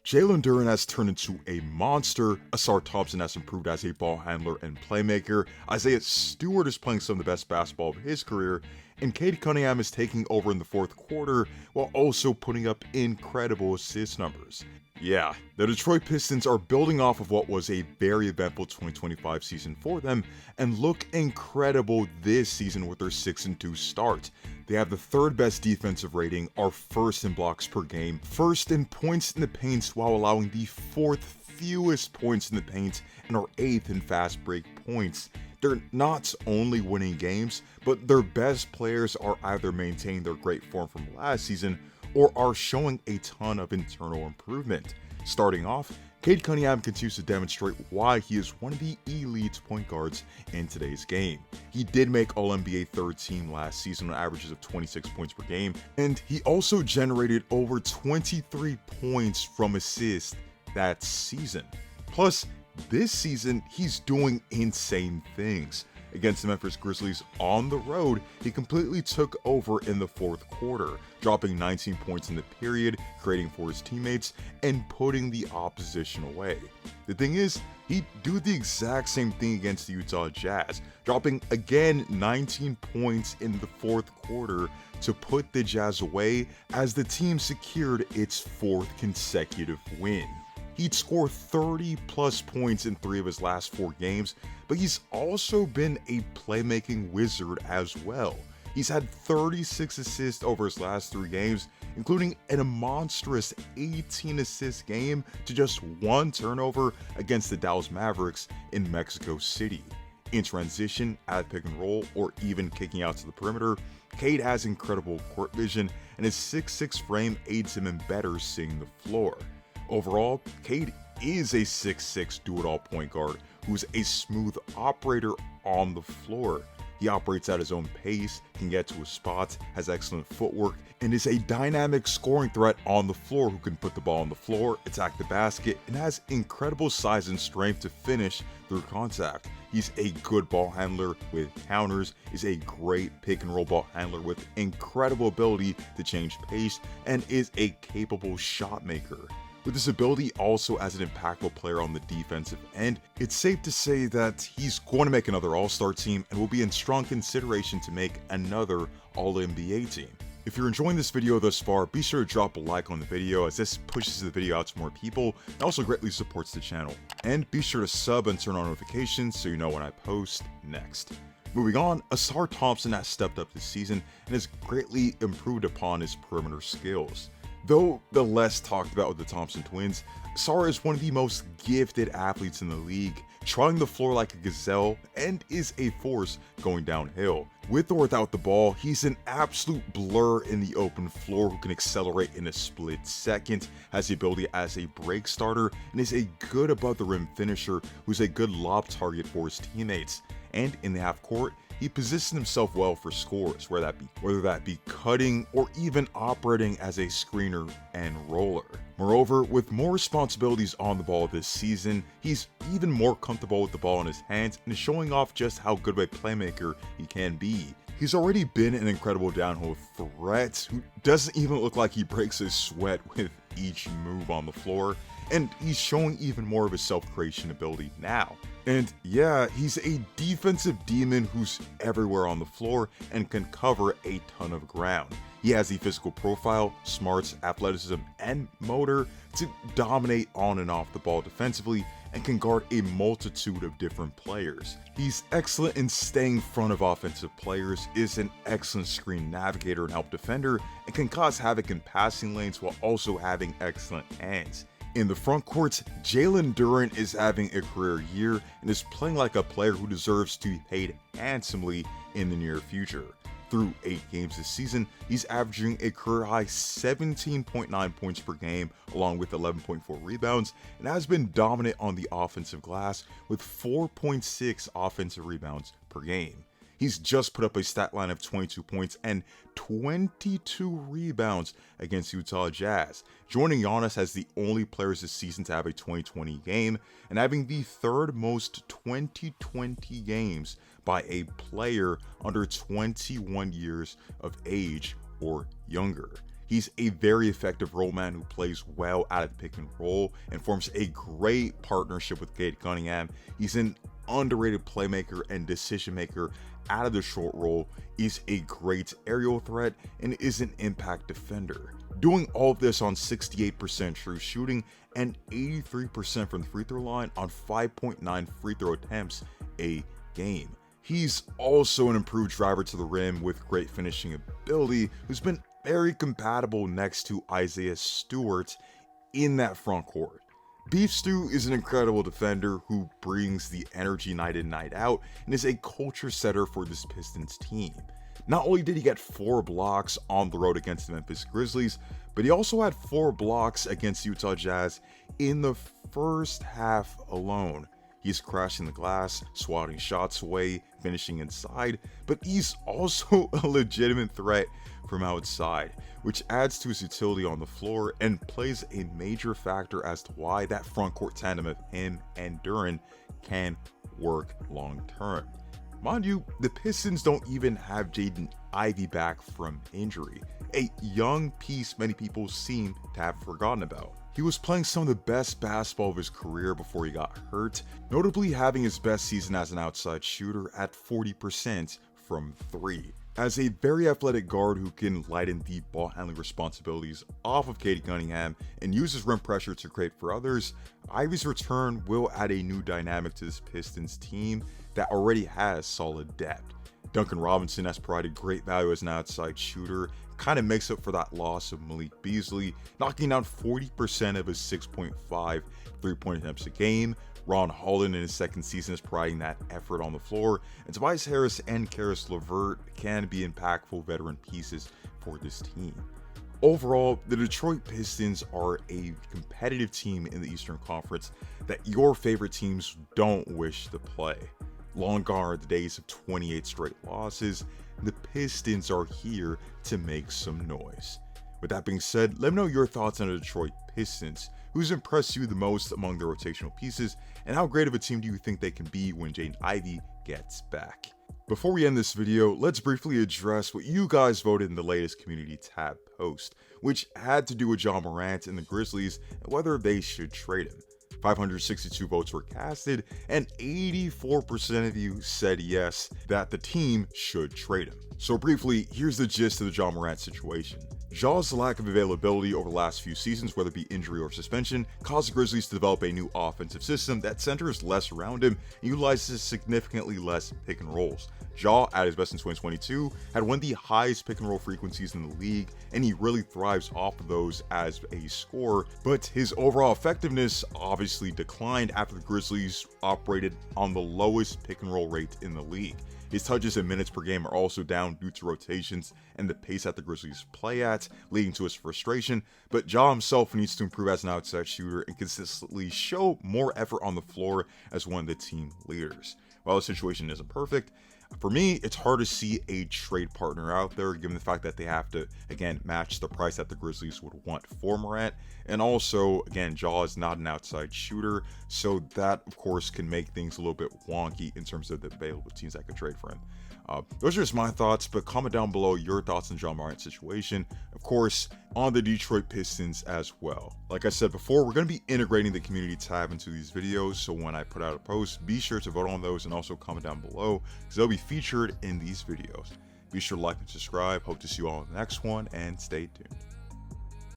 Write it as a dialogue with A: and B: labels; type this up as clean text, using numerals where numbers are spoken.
A: Jalen Duren has turned into a monster, Assar Thompson has improved as a ball handler and playmaker, Isaiah Stewart is playing some of the best basketball of his career, and Cade Cunningham is taking over in the fourth quarter while also putting up incredible assist numbers. Yeah, the Detroit Pistons are building off of what was a very eventful 2025 season for them and look incredible this season with their 6-2 start. They have the third best defensive rating, are first in blocks per game, first in points in the paint while allowing the fourth fewest points in the paint, and are eighth in fast break points. They're not only winning games, but their best players are either maintaining their great form from last season or are showing a ton of internal improvement. Starting off, Cade Cunningham continues to demonstrate why he is one of the elite point guards in today's game. He did make All-NBA third team last season on averages of 26 points per game, and he also generated over 23 points from assists that season. Plus, this season, he's doing insane things. Against the Memphis Grizzlies on the road, he completely took over in the fourth quarter, dropping 19 points in the period, creating for his teammates, and putting the opposition away. The thing is, he'd do the exact same thing against the Utah Jazz, dropping again 19 points in the fourth quarter to put the Jazz away as the team secured its fourth consecutive win. He'd score 30 plus points in 3 of his last 4 games, but he's also been a playmaking wizard as well. He's had 36 assists over his last 3 games, including a monstrous 18 assist game to just 1 turnover against the Dallas Mavericks in Mexico City. In transition, at pick and roll, or even kicking out to the perimeter, Cade has incredible court vision, and his 6'6" frame aids him in better seeing the floor. Overall, Cade is a 6'6" do-it-all point guard who's a smooth operator on the floor. He operates at his own pace, can get to his spots, has excellent footwork, and is a dynamic scoring threat on the floor who can put the ball on the floor, attack the basket, and has incredible size and strength to finish through contact. He's a good ball handler with counters, is a great pick and roll ball handler with incredible ability to change pace, and is a capable shot maker. With this ability also as an impactful player on the defensive end, it's safe to say that he's going to make another All-Star team and will be in strong consideration to make another All-NBA team. If you're enjoying this video thus far, be sure to drop a like on the video as this pushes the video out to more people and also greatly supports the channel. And be sure to sub and turn on notifications so you know when I post next. Moving on, Assar Thompson has stepped up this season and has greatly improved upon his perimeter skills. Though the less talked about with the Thompson twins, Assar is one of the most gifted athletes in the league, trotting the floor like a gazelle and is a force going downhill. With or without the ball, he's an absolute blur in the open floor who can accelerate in a split second, has the ability as a break starter, and is a good above the rim finisher who's a good lob target for his teammates. And in the half court, he positioned himself well for scores, whether that be cutting or even operating as a screener and roller. Moreover, with more responsibilities on the ball this season, he's even more comfortable with the ball in his hands and is showing off just how good of a playmaker he can be. He's already been an incredible downhill threat who doesn't even look like he breaks his sweat with each move on the floor, and he's showing even more of his self-creation ability now. And yeah, he's a defensive demon who's everywhere on the floor and can cover a ton of ground. He has the physical profile, smarts, athleticism, and motor to dominate on and off the ball defensively and can guard a multitude of different players. He's excellent in staying in front of offensive players, is an excellent screen navigator and help defender, and can cause havoc in passing lanes while also having excellent hands. In the front court, Jalen Duren is having a career year and is playing like a player who deserves to be paid handsomely in the near future. Through 8 games this season, he's averaging a career-high 17.9 points per game along with 11.4 rebounds and has been dominant on the offensive glass with 4.6 offensive rebounds per game. He's just put up a stat line of 22 points and 22 rebounds against Utah Jazz, joining Giannis as the only players this season to have a 2020 game and having the third most 2020 games by a player under 21 years of age or younger. He's a very effective role man who plays well out of the pick and roll and forms a great partnership with Cade Cunningham. He's an underrated playmaker and decision maker out of the short roll. He's a great aerial threat and is an impact defender. Doing all of this on 68% true shooting and 83% from the free throw line on 5.9 free throw attempts a game. He's also an improved driver to the rim with great finishing ability, who's been very compatible next to Isaiah Stewart in that front court. Beef Stew is an incredible defender who brings the energy night in, night out, and is a culture setter for this Pistons team. Not only did he get 4 blocks on the road against the Memphis Grizzlies, but he also had 4 blocks against Utah Jazz in the first half alone. He's crashing the glass, swatting shots away, finishing inside, but he's also a legitimate threat from outside, which adds to his utility on the floor and plays a major factor as to why that front court tandem of him and Duren can work long term. Mind you, the Pistons don't even have Jaden Ivey back from injury, a young piece many people seem to have forgotten about. He was playing some of the best basketball of his career before he got hurt, notably having his best season as an outside shooter at 40% from 3. As a very athletic guard who can lighten the ball handling responsibilities off of Cade Cunningham and uses rim pressure to create for others, Ivey's return will add a new dynamic to this Pistons team that already has solid depth. Duncan Robinson has provided great value as an outside shooter, kind of makes up for that loss of Malik Beasley, knocking down 40% of his 6.5 3-point attempts a game. Ron Holland in his second season is providing that effort on the floor, and Tobias Harris and Karis LeVert can be impactful veteran pieces for this team. Overall, the Detroit Pistons are a competitive team in the Eastern Conference that your favorite teams don't wish to play. Long gone are the days of 28 straight losses. The Pistons are here to make some noise. With that being said, let me know your thoughts on the Detroit Pistons. Who's impressed you the most among their rotational pieces, and how great of a team do you think they can be when Jaden Ivey gets back? Before we end this video, let's briefly address what you guys voted in the latest community tab post, which had to do with Ja Morant and the Grizzlies and whether they should trade him. 562 votes were casted, and 84% of you said yes, that the team should trade him. So briefly, here's the gist of the Ja Morant situation. Ja's lack of availability over the last few seasons, whether it be injury or suspension, caused the Grizzlies to develop a new offensive system that centers less around him and utilizes significantly less pick and rolls. Ja, at his best in 2022, had one of the highest pick and roll frequencies in the league, and he really thrives off of those as a scorer, but his overall effectiveness obviously declined after the Grizzlies operated on the lowest pick and roll rate in the league. His touches and minutes per game are also down due to rotations and the pace that the Grizzlies play at, leading to his frustration, but Ja himself needs to improve as an outside shooter and consistently show more effort on the floor as one of the team leaders. While the situation isn't perfect, for me, it's hard to see a trade partner out there, given the fact that they have to, again, match the price that the Grizzlies would want for Morant. And also, again, Ja is not an outside shooter, so that, of course, can make things a little bit wonky in terms of the available teams that could trade for him. Those are just my thoughts, but comment down below your thoughts on Ja Morant's situation. Of course, on the Detroit Pistons as well. Like I said before, we're going to be integrating the community tab into these videos, so when I put out a post, be sure to vote on those and also comment down below, because they'll be featured in these videos. Be sure to like and subscribe. Hope to see you all in the next one, and stay tuned.